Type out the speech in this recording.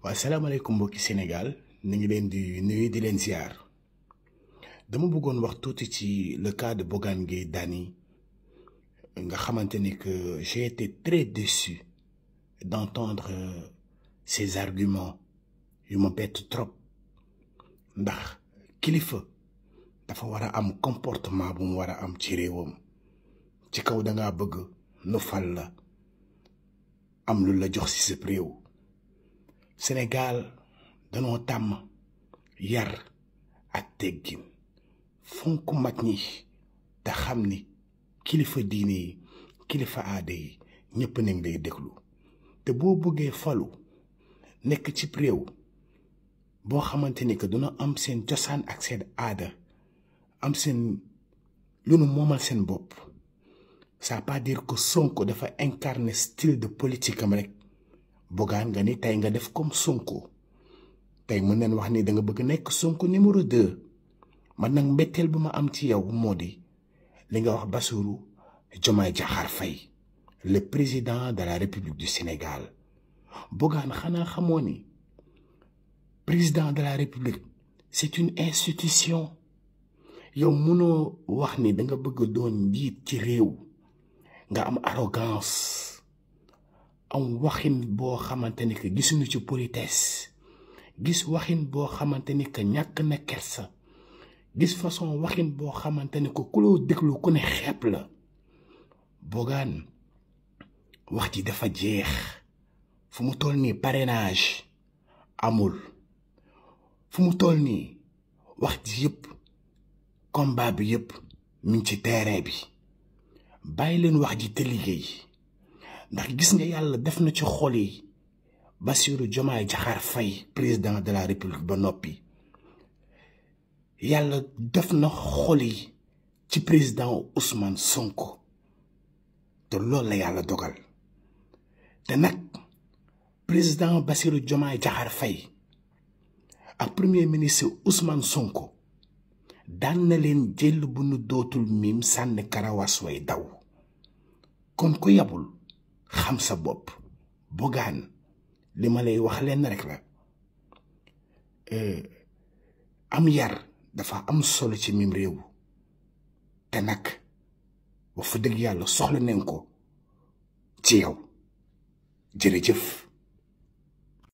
Wa salaamaaleykum mbokki Sénégal ñu ngi leen di nuyu di leen ziar dama bëggoon wax tuuti ci le cas de Bougane Gueye Dany nga xamante ni que j'ai été très déçu d'entendre ces arguments yu ma bett trop ndax kilifa dafa war a am comportement bu mu war a am ci réewam ci kaw da ngaa bëgg nu fal la am lu la jox ci sa réew. Sénégal danoo tàmm yar ak teggin fonk mag ñi te xam ni kilifa diine yi kilifa aada yi ñëpp nañ lay déglu te boo bëggee falu nekk ci réew boo xamante ni que dina am seen cosaan ak seen aada am seen lu nu moomal seen bopp ça veut pas dire que Sonko dafa incarner style de politique am rek. Bougane nga ni tey nga def comme Sonko tey mën nañ wax ni da nga bëgg nekk Sonko numéro 2 man nag mbetteel bu ma am ci yow moo di li nga wax Bassirou Diomaye Diakhar Faye le président de la République du Sénégal Bougane xanaa xamoo ni président de la République c'est une institution yow mënoo wax ni da nga bëgg doon njiit ci réew nga am arrogance am waxin boo xamante ni que gisuñu ci politesse gis waxin boo xamante ni que ñàkk na kersa gis façon waxin boo xamante ni que ku loo déglu ku ne xeeb la Bougane wax ji dafa jeex fu mu toll nii parrainage amul fu mu toll nii wax ji yëpp combat bi yëpp mi ngi ci terrain bi bàyyi leen wax ji te liggéey ndax gis nga yàlla def na ci xol yi Bassirou Diomaye Diakhar Faye président de la République ba noppi yàlla def na xol yi ci président Ousmane Sonko te loolu la yàlla dogal te nag président Bassirou Diomaye Diakhar Faye ak premier ministre Ousmane Sonko daan na leen jël bu nu dootul miim sànni karawaas way daw kon ko yabul xam sa bopp Bougane li ma lay wax leen rek la am yar dafa am solo ci mim réew te nag wax fa dëgg yàlla soxla nañ ko ci yow jërëjëf.